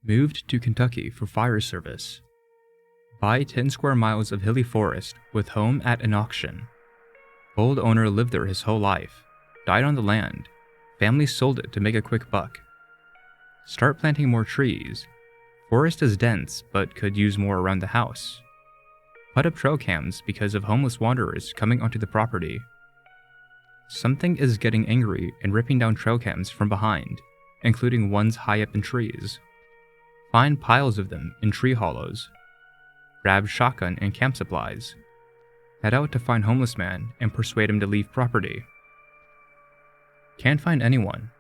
Moved to Kentucky for fire service. Buy 10 square miles of hilly forest with home at an auction. Old owner lived there his whole life. Died on the land. Family sold it to make a quick buck. Start planting more trees. Forest is dense, but could use more around the house. Put up trail cams because of homeless wanderers coming onto the property. Something is getting angry and ripping down trail cams from behind, including ones high up in trees. Find piles of them in tree hollows. Grab shotgun and camp supplies. Head out to find homeless man and persuade him to leave property. Can't find anyone.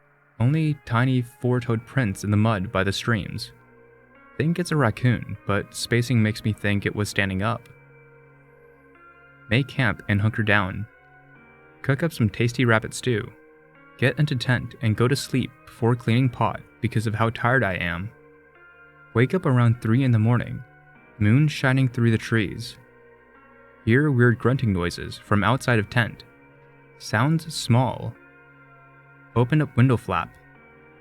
Only tiny four-toed prints in the mud by the streams. Think it's a raccoon, but spacing makes me think it was standing up. Make camp and hunker down. Cook up some tasty rabbit stew. Get into tent and go to sleep before cleaning pot because of how tired I am. Wake up around 3 in the morning. Moon shining through the trees. Hear weird grunting noises from outside of tent. Sounds small. Open up window flap.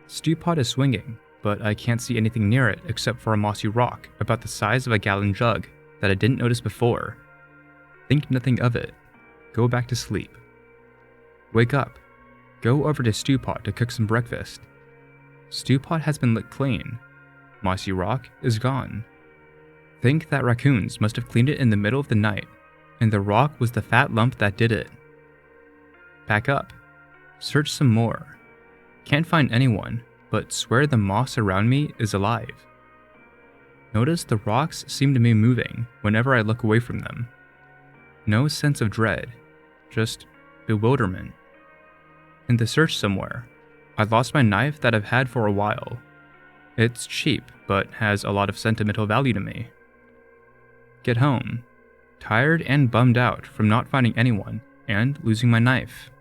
Stew pot is swinging, but I can't see anything near it except for a mossy rock about the size of a gallon jug that I didn't notice before. Think nothing of it. Go back to sleep. Wake up. Go over to stew pot to cook some breakfast. Stew pot has been licked clean. Mossy rock is gone. Think that raccoons must have cleaned it in the middle of the night, and the rock was the fat lump that did it. Pack up. Search some more. Can't find anyone, but swear the moss around me is alive. Notice the rocks seem to be moving whenever I look away from them. No sense of dread, just bewilderment. In the search somewhere, I lost my knife that I've had for a while. It's cheap, but has a lot of sentimental value to me. Get home, tired and bummed out from not finding anyone and losing my knife.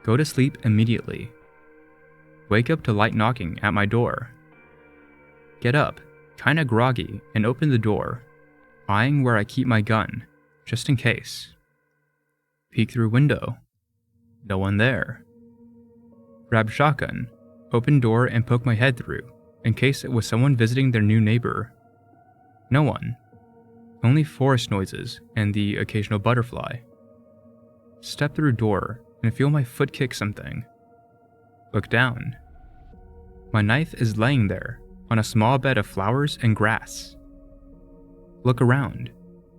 Go to sleep immediately. Wake up to light knocking at my door. Get up, kinda groggy, and open the door, eyeing where I keep my gun, just in case. Peek through window. No one there. Grab shotgun, open door and poke my head through, in case it was someone visiting their new neighbor. No one. Only forest noises and the occasional butterfly. Step through door and feel my foot kick something. Look down. My knife is laying there on a small bed of flowers and grass. Look around,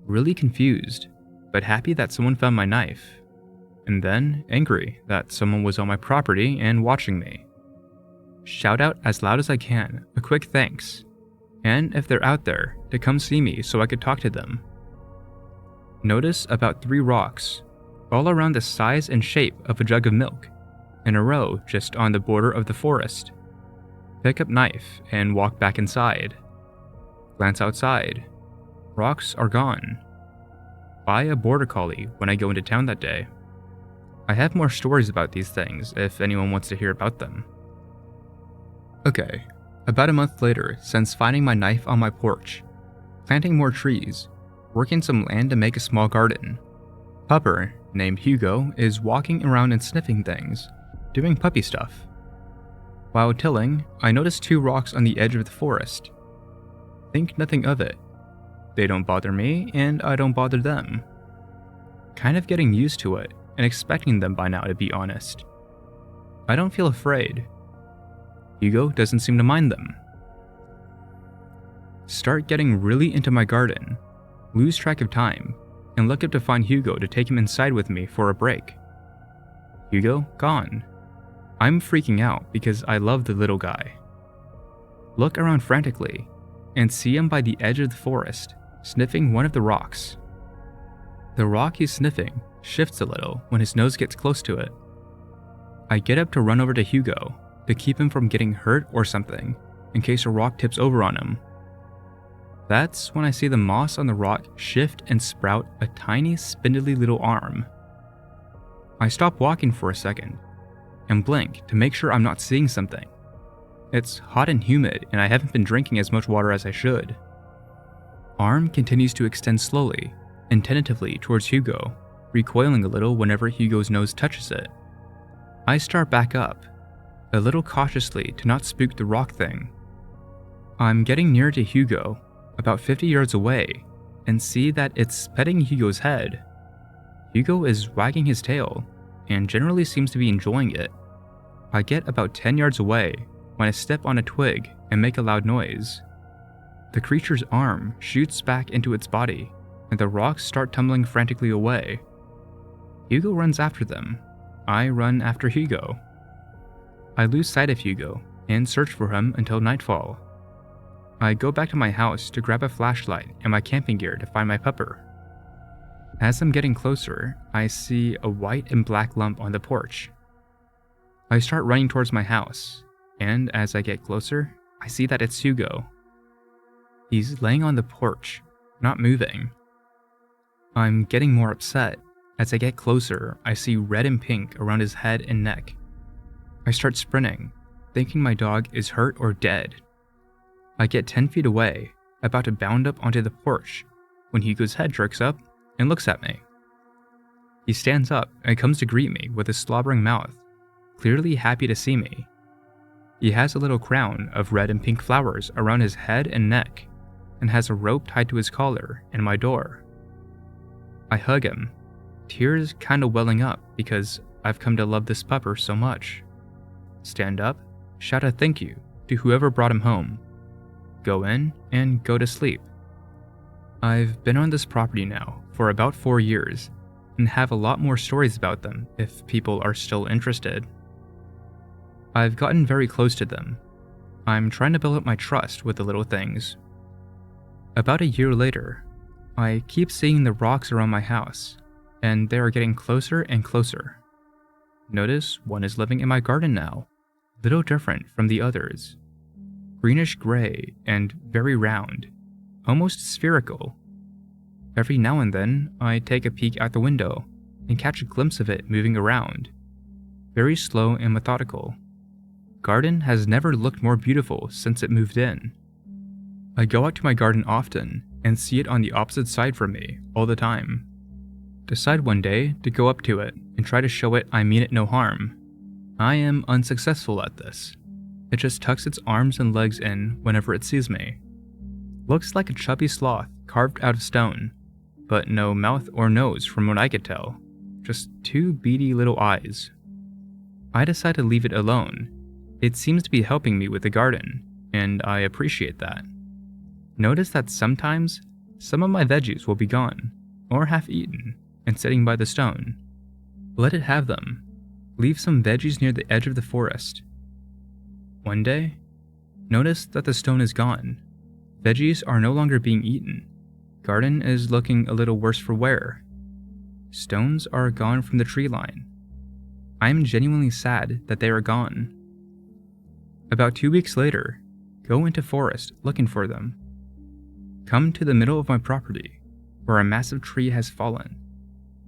really confused, but happy that someone found my knife, and then angry that someone was on my property and watching me. Shout out as loud as I can a quick thanks, and if they're out there, to come see me so I could talk to them. Notice about 3 rocks, all around the size and shape of a jug of milk, in a row just on the border of the forest. Pick up knife and walk back inside. Glance outside. Rocks are gone. Buy a border collie when I go into town that day. I have more stories about these things if anyone wants to hear about them. Okay, about a month later since finding my knife on my porch, planting more trees, working some land to make a small garden. Pupper, named Hugo, is walking around and sniffing things, doing puppy stuff. While tilling, I notice 2 rocks on the edge of the forest. Think nothing of it. They don't bother me, and I don't bother them. Kind of getting used to it, and expecting them by now, to be honest. I don't feel afraid. Hugo doesn't seem to mind them. Start getting really into my garden, lose track of time, and look up to find Hugo to take him inside with me for a break. Hugo gone. I'm freaking out because I love the little guy. Look around frantically, and see him by the edge of the forest, sniffing one of the rocks. The rock he's sniffing shifts a little when his nose gets close to it. I get up to run over to Hugo to keep him from getting hurt or something, in case a rock tips over on him. That's when I see the moss on the rock shift and sprout a tiny spindly little arm. I stop walking for a second, and blink to make sure I'm not seeing something. It's hot and humid and I haven't been drinking as much water as I should. Arm continues to extend slowly and tentatively towards Hugo, recoiling a little whenever Hugo's nose touches it. I start back up, a little cautiously to not spook the rock thing. I'm getting near to Hugo, about 50 yards away, and see that it's petting Hugo's head. Hugo is wagging his tail, and generally seems to be enjoying it. I get about 10 yards away when I step on a twig and make a loud noise. The creature's arm shoots back into its body, and the rocks start tumbling frantically away. Hugo runs after them. I run after Hugo. I lose sight of Hugo and search for him until nightfall. I go back to my house to grab a flashlight and my camping gear to find my pupper. As I'm getting closer, I see a white and black lump on the porch. I start running towards my house, and as I get closer, I see that it's Hugo. He's laying on the porch, not moving. I'm getting more upset. As I get closer, I see red and pink around his head and neck. I start sprinting, thinking my dog is hurt or dead. I get 10 feet away, about to bound up onto the porch, when Hugo's head jerks up and looks at me. He stands up and comes to greet me with a slobbering mouth, clearly happy to see me. He has a little crown of red and pink flowers around his head and neck, and has a rope tied to his collar and my door. I hug him, tears kinda welling up because I've come to love this pupper so much. Stand up, shout a thank you to whoever brought him home, go in, and go to sleep. I've been on this property now for about 4 years, and have a lot more stories about them if people are still interested. I've gotten very close to them. I'm trying to build up my trust with the little things. About a year later, I keep seeing the rocks around my house, and they are getting closer and closer. Notice one is living in my garden now, little different from the others. Greenish gray and very round, almost spherical. Every now and then, I take a peek out the window and catch a glimpse of it moving around. Very slow and methodical. Garden has never looked more beautiful since it moved in. I go out to my garden often and see it on the opposite side from me all the time. Decide one day to go up to it and try to show it I mean it no harm. I am unsuccessful at this. It just tucks its arms and legs in whenever it sees me. Looks like a chubby sloth carved out of stone, but no mouth or nose from what I could tell, just 2 beady little eyes. I decide to leave it alone. It seems to be helping me with the garden, and I appreciate that. Notice that sometimes, some of my veggies will be gone, or half eaten, and sitting by the stone. Let it have them. Leave some veggies near the edge of the forest. One day, notice that the stone is gone. Veggies are no longer being eaten. Garden is looking a little worse for wear. Stones are gone from the tree line. I am genuinely sad that they are gone. About 2 weeks later, go into forest looking for them. Come to the middle of my property, where a massive tree has fallen.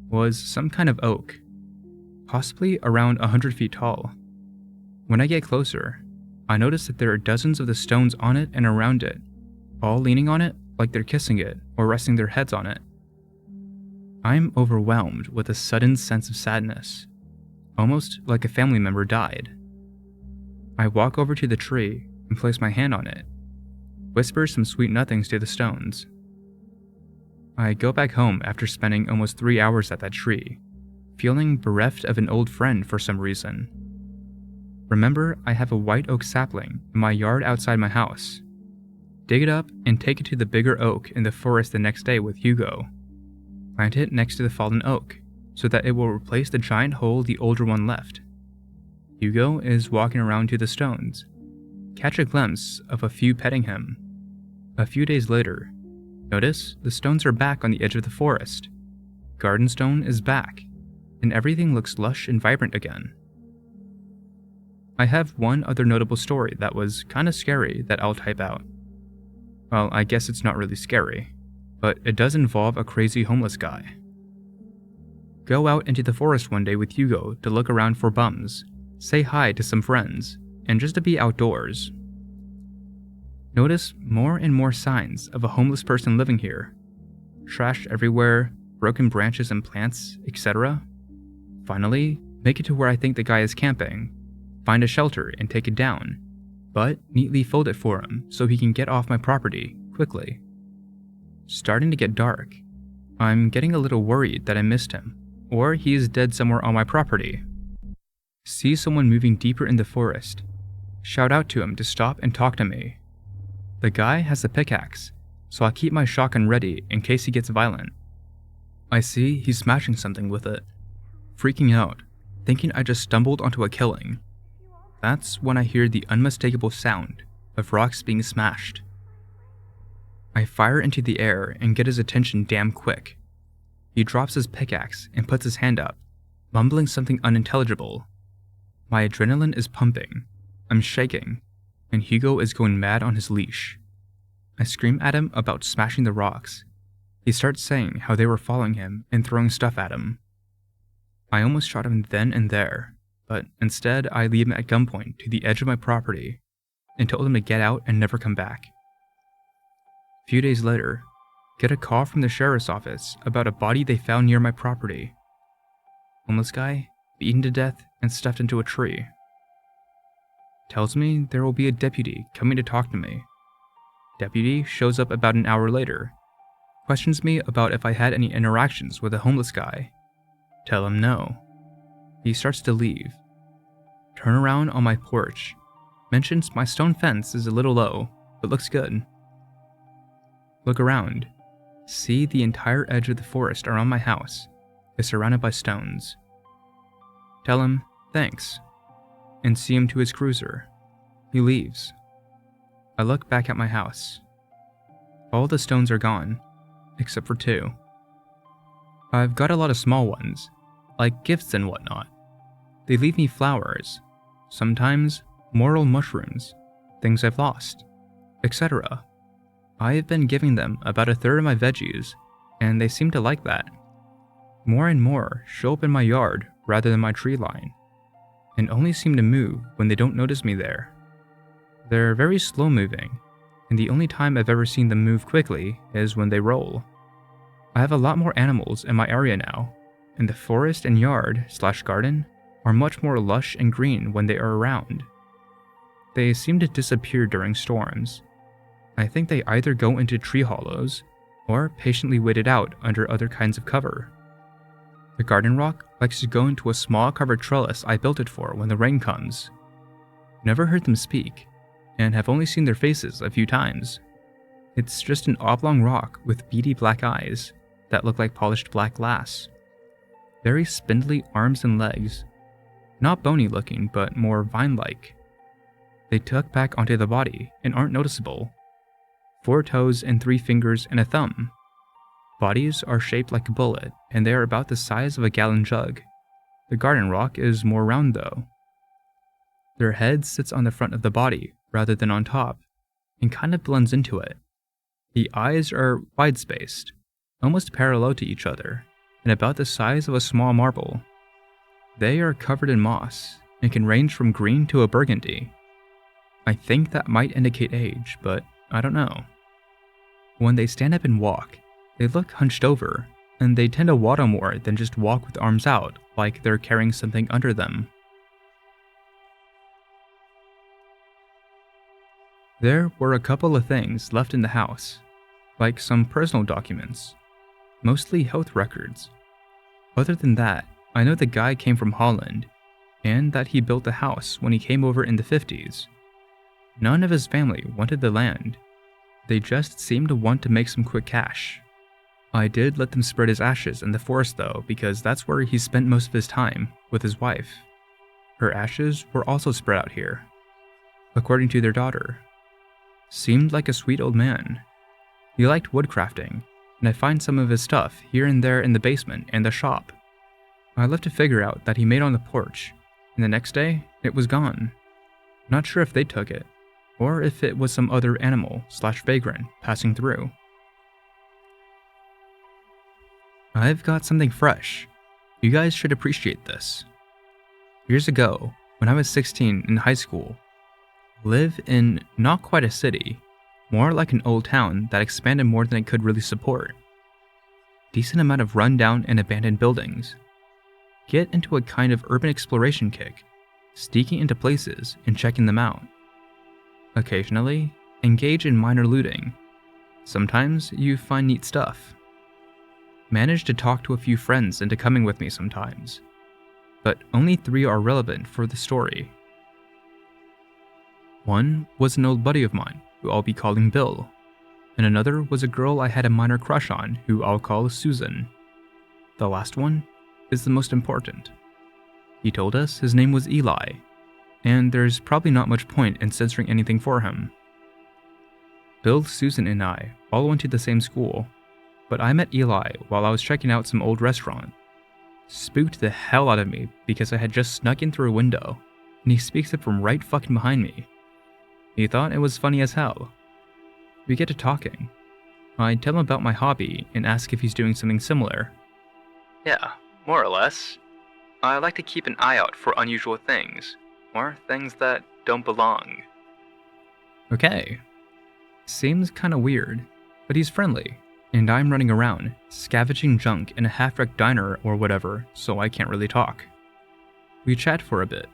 Was some kind of oak, possibly around 100 feet tall. When I get closer, I notice that there are dozens of the stones on it and around it, all leaning on it like they're kissing it or resting their heads on it. I'm overwhelmed with a sudden sense of sadness, almost like a family member died. I walk over to the tree and place my hand on it, whisper some sweet nothings to the stones. I go back home after spending almost 3 hours at that tree, feeling bereft of an old friend for some reason. Remember, I have a white oak sapling in my yard outside my house. Dig it up and take it to the bigger oak in the forest the next day with Hugo. Plant it next to the fallen oak, so that it will replace the giant hole the older one left. Hugo is walking around to the stones. Catch a glimpse of a few petting him. A few days later, notice the stones are back on the edge of the forest. Garden stone is back, and everything looks lush and vibrant again. I have one other notable story that was kinda scary that I'll type out. Well, I guess it's not really scary, but it does involve a crazy homeless guy. Go out into the forest one day with Hugo to look around for bums, say hi to some friends, and just to be outdoors. Notice more and more signs of a homeless person living here. Trash everywhere, broken branches and plants, etc. Finally, make it to where I think the guy is camping. Find a shelter and take it down. but neatly fold it for him so he can get off my property quickly. Starting to get dark. I'm getting a little worried that I missed him, or he is dead somewhere on my property. See someone moving deeper in the forest. Shout out to him to stop and talk to me. The guy has a pickaxe, so I keep my shotgun ready in case he gets violent. I see he's smashing something with it. Freaking out, thinking I just stumbled onto a killing. That's when I hear the unmistakable sound of rocks being smashed. I fire into the air and get his attention damn quick. He drops his pickaxe and puts his hand up, mumbling something unintelligible. My adrenaline is pumping, I'm shaking, and Hugo is going mad on his leash. I scream at him about smashing the rocks. He starts saying how they were following him and throwing stuff at him. I almost shot him then and there, but instead I leave him at gunpoint to the edge of my property and told him to get out and never come back. A few days later, get a call from the sheriff's office about a body they found near my property. Homeless guy, beaten to death and stuffed into a tree. Tells me there will be a deputy coming to talk to me. Deputy shows up about an hour later. Questions me about if I had any interactions with a homeless guy. Tell him no. He starts to leave. Turn around on my porch. Mentions my stone fence is a little low, but looks good. Look around. See the entire edge of the forest around my house is surrounded by stones. Tell him thanks, and see him to his cruiser. He leaves. I look back at my house. All the stones are gone, except for 2. I've got a lot of small ones, like gifts and whatnot. They leave me flowers, sometimes moral mushrooms, things I've lost, etc. I have been giving them about 1/3 of my veggies, and they seem to like that. More and more show up in my yard rather than my tree line, and only seem to move when they don't notice me there. They're very slow moving, and the only time I've ever seen them move quickly is when they roll. I have a lot more animals in my area now, and the forest and yard/garden are much more lush and green when they are around. They seem to disappear during storms. I think they either go into tree hollows, or patiently wait it out under other kinds of cover. The garden rock likes to go into a small covered trellis I built it for when the rain comes. Never heard them speak, and have only seen their faces a few times. It's just an oblong rock with beady black eyes that look like polished black glass. Very spindly arms and legs. Not bony looking, but more vine-like. They tuck back onto the body and aren't noticeable. 4 toes and 3 fingers and a thumb. Bodies are shaped like a bullet, and they are about the size of a gallon jug. The garden rock is more round though. Their head sits on the front of the body rather than on top, and kind of blends into it. The eyes are wide-spaced, almost parallel to each other, and about the size of a small marble. They are covered in moss, and can range from green to a burgundy. I think that might indicate age, but I don't know. When they stand up and walk, they look hunched over, and they tend to waddle more than just walk with arms out like they're carrying something under them. There were a couple of things left in the house, like some personal documents, mostly health records. Other than that, I know the guy came from Holland, and that he built the house when he came over in the 50s. None of his family wanted the land. They just seemed to want to make some quick cash. I did let them spread his ashes in the forest though, because that's where he spent most of his time, with his wife. Her ashes were also spread out here, according to their daughter. Seemed like a sweet old man. He liked woodcrafting, and I find some of his stuff here and there in the basement and the shop. I left a figure out that he made on the porch, and the next day, it was gone. Not sure if they took it, or if it was some other animal/vagrant passing through. I've got something fresh. You guys should appreciate this. Years ago, when I was 16 in high school, lived in not quite a city, more like an old town that expanded more than it could really support. Decent amount of rundown and abandoned buildings. Get into a kind of urban exploration kick, sneaking into places and checking them out. Occasionally, engage in minor looting. Sometimes you find neat stuff. Manage to talk to a few friends into coming with me sometimes. But only 3 are relevant for the story. One was an old buddy of mine, who I'll be calling Bill, and another was a girl I had a minor crush on, who I'll call Susan. The last one is the most important. He told us his name was Eli, and there's probably not much point in censoring anything for him. Bill, Susan, and I all went to the same school, but I met Eli while I was checking out some old restaurant. Spooked the hell out of me because I had just snuck in through a window, and he speaks up from right fucking behind me. He thought it was funny as hell. We get to talking. I tell him about my hobby and ask if he's doing something similar. Yeah, more or less. I like to keep an eye out for unusual things, or things that don't belong. Okay. Seems kinda weird, but he's friendly, and I'm running around, scavenging junk in a half-wrecked diner or whatever, so I can't really talk. We chat for a bit.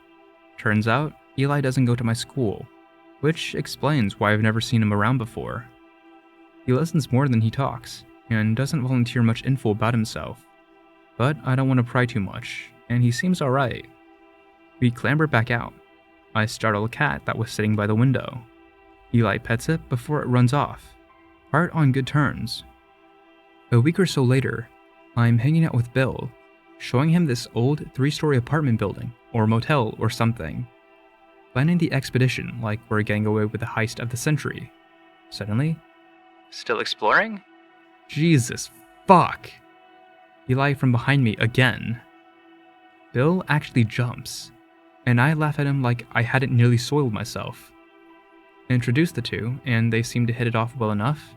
Turns out, Eli doesn't go to my school, which explains why I've never seen him around before. He listens more than he talks, and doesn't volunteer much info about himself. But I don't want to pry too much, and he seems alright. We clamber back out. I startle a cat that was sitting by the window. Eli pets it before it runs off. Part on good terms. A week or so later, I'm hanging out with Bill, showing him this old 3-story apartment building, or motel or something. Planning the expedition like we're getting away with the heist of the century. Suddenly, still exploring? Jesus fuck! Eli from behind me again. Bill actually jumps, and I laugh at him like I hadn't nearly soiled myself. Introduce the two, and they seem to hit it off well enough.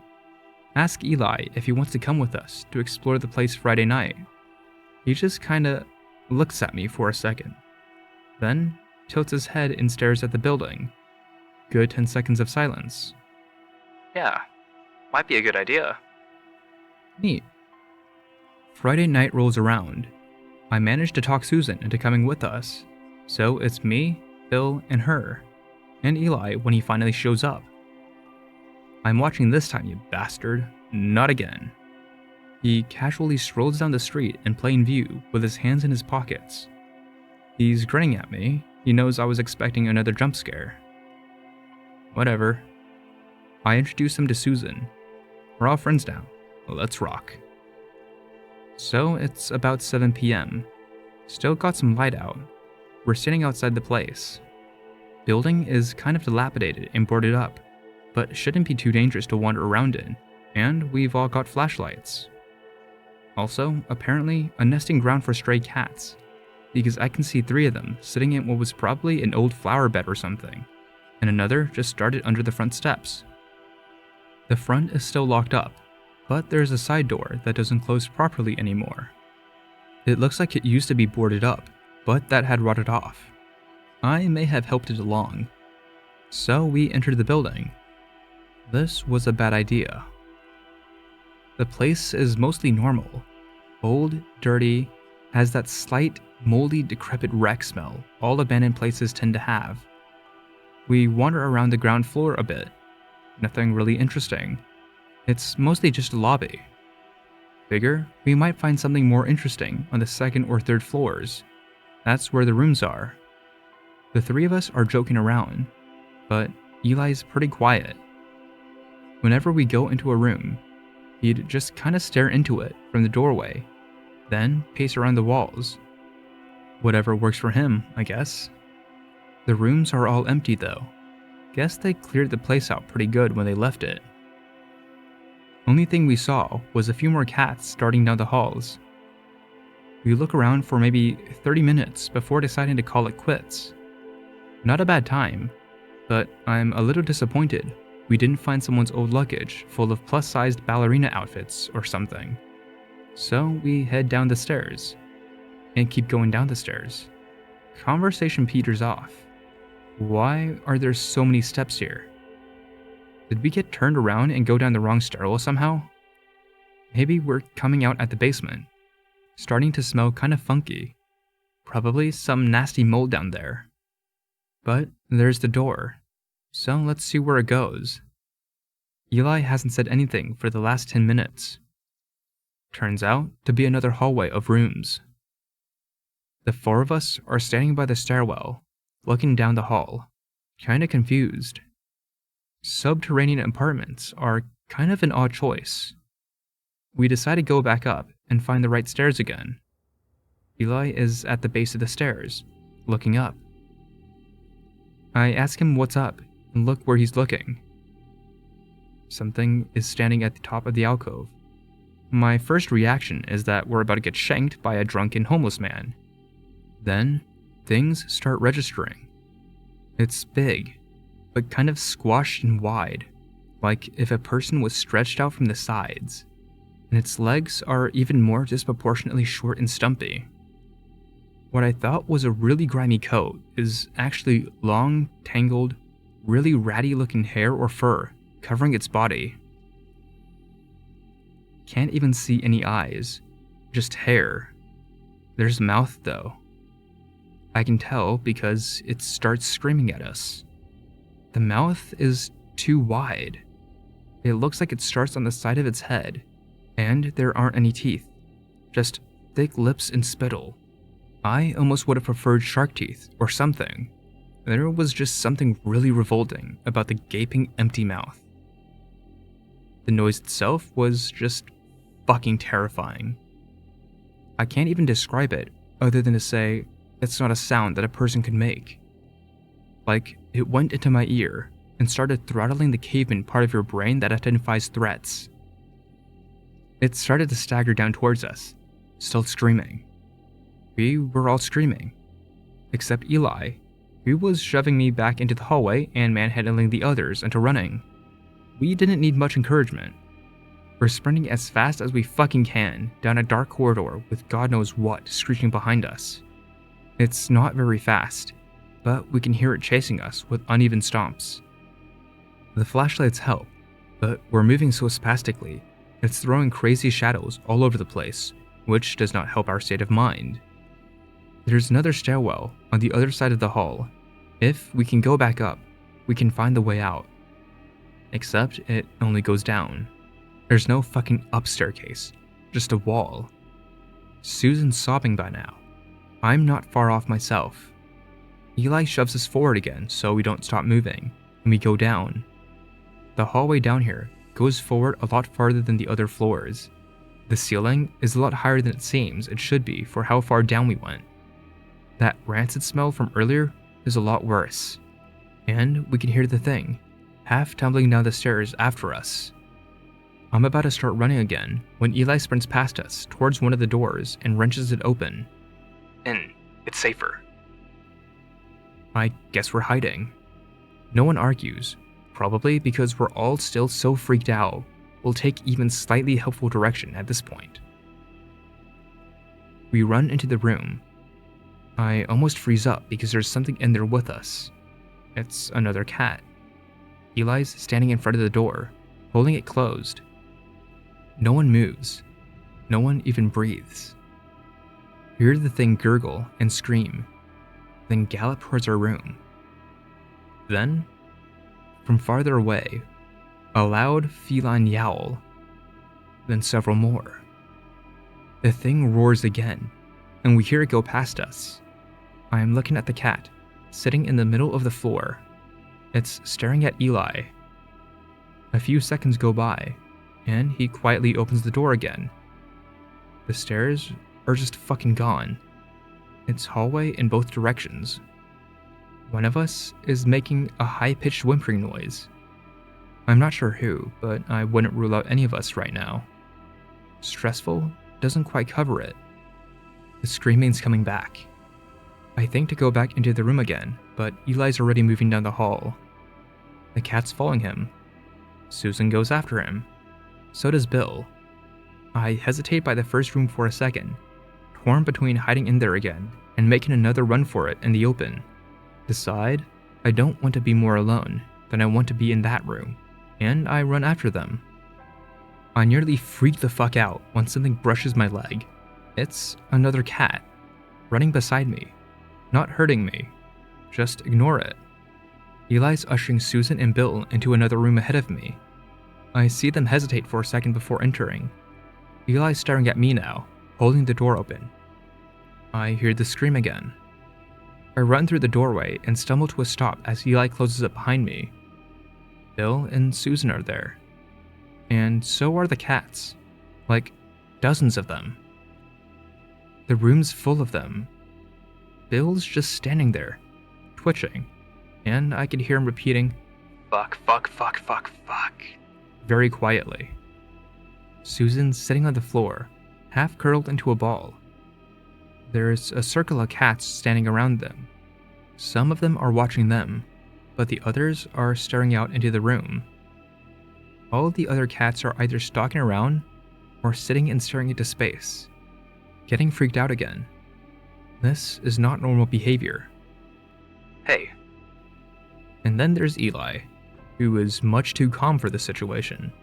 Ask Eli if he wants to come with us to explore the place Friday night. He just kinda looks at me for a second, then tilts his head and stares at the building. Good 10 seconds of silence. Yeah, might be a good idea. Neat. Friday night rolls around. I manage to talk Susan into coming with us, so it's me, Bill, and her, and Eli when he finally shows up. I'm watching this time, you bastard. Not again. He casually strolls down the street in plain view with his hands in his pockets. He's grinning at me. He knows I was expecting another jump scare. Whatever. I introduce him to Susan. We're all friends now. Let's rock. So it's about 7 p.m. Still got some light out. We're sitting outside the place. Building is kind of dilapidated and boarded up, but shouldn't be too dangerous to wander around in, and we've all got flashlights. Also, apparently, a nesting ground for stray cats, because I can see 3 of them sitting in what was probably an old flower bed or something, and another just started under the front steps. The front is still locked up, but there's a side door that doesn't close properly anymore. It looks like it used to be boarded up, but that had rotted off. I may have helped it along. So we entered the building. This was a bad idea. The place is mostly normal. Old, dirty, has that slight, moldy, decrepit wreck smell all abandoned places tend to have. We wander around the ground floor a bit. Nothing really interesting. It's mostly just a lobby. Figure we might find something more interesting on the 2nd or 3rd floors. That's where the rooms are. The 3 of us are joking around, but Eli's pretty quiet. Whenever we go into a room, he'd just kinda stare into it from the doorway, then pace around the walls. Whatever works for him, I guess. The rooms are all empty though. Guess they cleared the place out pretty good when they left it. Only thing we saw was a few more cats starting down the halls. We look around for maybe 30 minutes before deciding to call it quits. Not a bad time, but I'm a little disappointed we didn't find someone's old luggage full of plus-sized ballerina outfits or something. So we head down the stairs, and keep going down the stairs. Conversation peters off. Why are there so many steps here? Did we get turned around and go down the wrong stairwell somehow? Maybe we're coming out at the basement. Starting to smell kind of funky. Probably some nasty mold down there. But there's the door. so let's see where it goes. Eli hasn't said anything for the last 10 minutes. Turns out to be another hallway of rooms. The four of us are standing by the stairwell, looking down the hall, kinda confused. Subterranean apartments are kind of an odd choice. We decide to go back up and find the right stairs again. Eli is at the base of the stairs, looking up. I ask him what's up and look where he's looking. Something is standing at the top of the alcove. My first reaction is that we're about to get shanked by a drunken homeless man. Then, things start registering. It's big, but kind of squashed and wide, like if a person was stretched out from the sides, and its legs are even more disproportionately short and stumpy. What I thought was a really grimy coat is actually long, tangled, really ratty looking hair or fur covering its body. Can't even see any eyes, just hair. There's mouth though. I can tell because it starts screaming at us. The mouth is too wide. It looks like it starts on the side of its head, and there aren't any teeth, just thick lips and spittle. I almost would have preferred shark teeth or something. There was just something really revolting about the gaping empty mouth. The noise itself was just fucking terrifying. I can't even describe it other than to say it's not a sound that a person could make. Like, it went into my ear and started throttling the caveman part of your brain that identifies threats. It started to stagger down towards us, still screaming. We were all screaming, except Eli, who was shoving me back into the hallway and manhandling the others into running. We didn't need much encouragement. We're sprinting as fast as we fucking can down a dark corridor with God knows what screeching behind us. It's not very fast, but we can hear it chasing us with uneven stomps. The flashlights help, but we're moving so spastically, it's throwing crazy shadows all over the place, which does not help our state of mind. There's another stairwell on the other side of the hall. If we can go back up, we can find the way out. Except it only goes down. There's no fucking up staircase, just a wall. Susan's sobbing by now. I'm not far off myself. Eli shoves us forward again so we don't stop moving, and we go down. The hallway down here goes forward a lot farther than the other floors. The ceiling is a lot higher than it seems it should be for how far down we went. That rancid smell from earlier is a lot worse. And we can hear the thing, half tumbling down the stairs after us. I'm about to start running again when Eli sprints past us towards one of the doors and wrenches it open. In. It's safer. I guess we're hiding. No one argues, probably because we're all still so freaked out, we'll take even slightly helpful direction at this point. We run into the room. I almost freeze up because there's something in there with us. It's another cat. Eli's standing in front of the door, holding it closed. No one moves. No one even breathes. We hear the thing gurgle and scream, then gallop towards our room. Then, from farther away, a loud feline yowl, then several more. The thing roars again, and we hear it go past us. I am looking at the cat, sitting in the middle of the floor. It's staring at Eli. A few seconds go by, and he quietly opens the door again. The stairs are just fucking gone. It's hallway in both directions. One of us is making a high-pitched whimpering noise. I'm not sure who, but I wouldn't rule out any of us right now. Stressful doesn't quite cover it. The screaming's coming back. I think to go back into the room again, but Eli's already moving down the hall. The cat's following him. Susan goes after him. So does Bill. I hesitate by the first room for a second, torn between hiding in there again and making another run for it in the open. Decide I don't want to be more alone than I want to be in that room, and I run after them. I nearly freak the fuck out when something brushes my leg. It's another cat, running beside me, not hurting me, just ignore it. Eli's ushering Susan and Bill into another room ahead of me. I see them hesitate for a second before entering. Eli's staring at me now, holding the door open. I hear the scream again. I run through the doorway and stumble to a stop as Eli closes it behind me. Bill and Susan are there. And so are the cats. Like, dozens of them. The room's full of them. Bill's just standing there, twitching, and I could hear him repeating, "Fuck, fuck, fuck, fuck, fuck," very quietly. Susan's sitting on the floor, half curled into a ball. There's a circle of cats standing around them. Some of them are watching them, but the others are staring out into the room. All of the other cats are either stalking around or sitting and staring into space, getting freaked out again. This is not normal behavior. Hey. And then there's Eli, who is much too calm for the situation,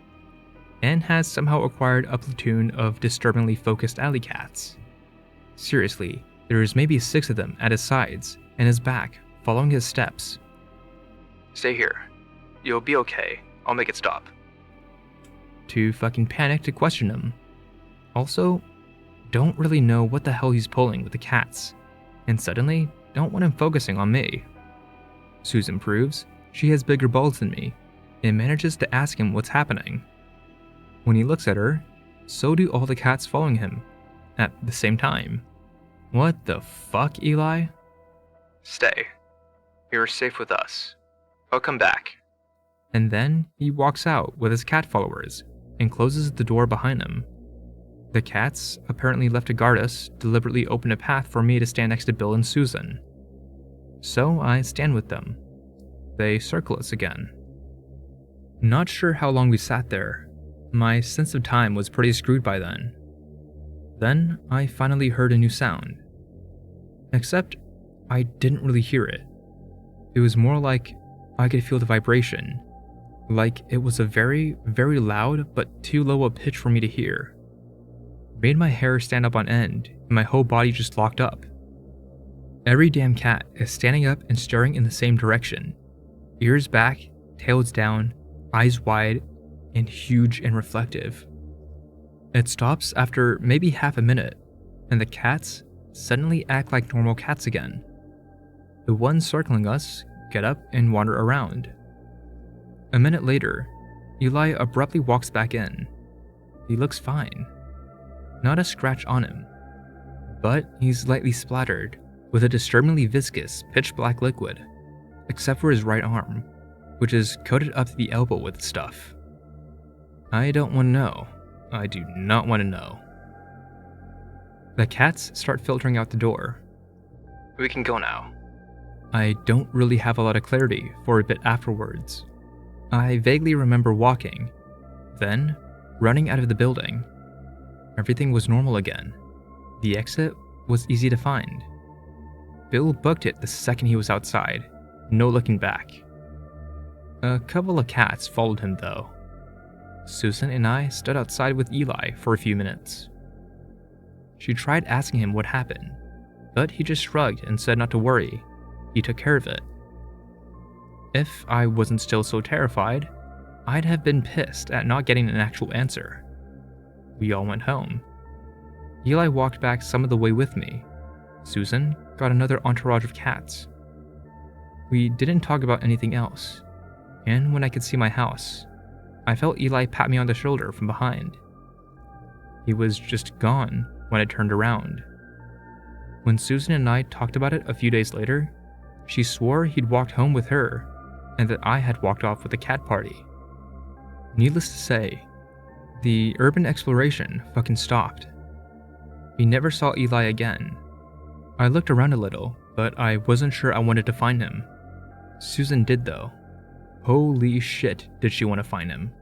and has somehow acquired a platoon of disturbingly focused alley cats. Seriously, there's maybe 6 of them at his sides and his back, following his steps. Stay here. You'll be okay. I'll make it stop. Too fucking panicked to question him. Also, don't really know what the hell he's pulling with the cats, and suddenly don't want him focusing on me. Susan proves she has bigger balls than me, and manages to ask him what's happening. When he looks at her, so do all the cats following him, at the same time. What the fuck, Eli? Stay. You're safe with us. I'll come back. And then he walks out with his cat followers, and closes the door behind him. The cats, apparently left to guard us, deliberately open a path for me to stand next to Bill and Susan. So I stand with them. They circle us again. Not sure how long we sat there. My sense of time was pretty screwed by then. Then I finally heard a new sound. Except I didn't really hear it. It was more like I could feel the vibration. Like it was a very, very loud but too low a pitch for me to hear. It made my hair stand up on end and my whole body just locked up. Every damn cat is standing up and staring in the same direction. Ears back, tails down, eyes wide, and huge and reflective. It stops after maybe half a minute, and the cats suddenly act like normal cats again. The ones circling us get up and wander around. A minute later, Eli abruptly walks back in. He looks fine. Not a scratch on him. But he's lightly splattered with a disturbingly viscous, pitch-black liquid, except for his right arm, which is coated up to the elbow with stuff. I don't want to know. I do not want to know. The cats start filtering out the door. We can go now. I don't really have a lot of clarity for a bit afterwards. I vaguely remember walking, then running out of the building. Everything was normal again. The exit was easy to find. Bill booked it the second he was outside, no looking back. A couple of cats followed him though. Susan and I stood outside with Eli for a few minutes. She tried asking him what happened, but he just shrugged and said not to worry. He took care of it. If I wasn't still so terrified, I'd have been pissed at not getting an actual answer. We all went home. Eli walked back some of the way with me. Susan got another entourage of cats. We didn't talk about anything else, and when I could see my house, I felt Eli pat me on the shoulder from behind. He was just gone when I turned around. When Susan and I talked about it a few days later, she swore he'd walked home with her, and that I had walked off with the cat party. Needless to say, the urban exploration fucking stopped. We never saw Eli again. I looked around a little, but I wasn't sure I wanted to find him. Susan did though. Holy shit, did she want to find him.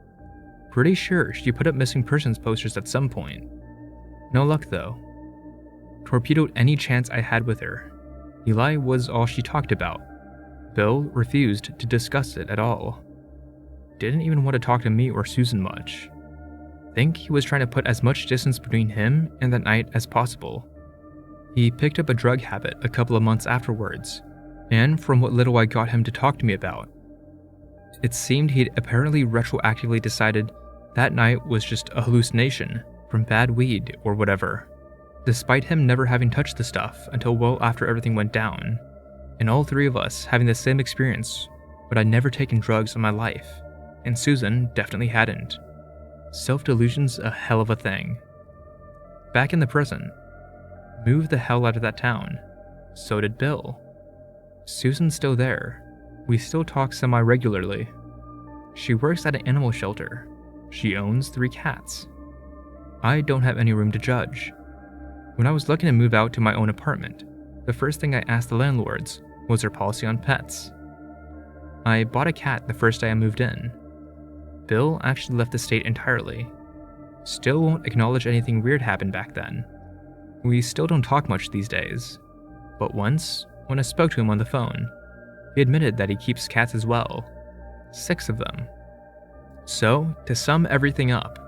Pretty sure she put up missing persons posters at some point. No luck though. Torpedoed any chance I had with her. Eli was all she talked about. Bill refused to discuss it at all. Didn't even want to talk to me or Susan much. Think he was trying to put as much distance between him and that night as possible. He picked up a drug habit a couple of months afterwards, and from what little I got him to talk to me about, It seemed he'd apparently retroactively decided that night was just a hallucination from bad weed or whatever, despite him never having touched the stuff until well after everything went down, and all three of us having the same experience, but I'd never taken drugs in my life, and Susan definitely hadn't. Self-delusion's a hell of a thing. Back in the present, moved the hell out of that town. So did Bill. Susan's still there. We still talk semi-regularly. She works at an animal shelter. She owns 3 cats. I don't have any room to judge. When I was looking to move out to my own apartment, the first thing I asked the landlords was their policy on pets. I bought a cat the first day I moved in. Bill actually left the state entirely. Still won't acknowledge anything weird happened back then. We still don't talk much these days. But once, when I spoke to him on the phone, he admitted that he keeps cats as well. 6 of them. So, to sum everything up,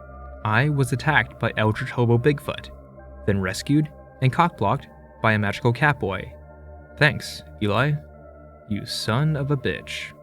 I was attacked by eldritch hobo Bigfoot, then rescued and cockblocked by a magical catboy. Thanks, Eli. You son of a bitch.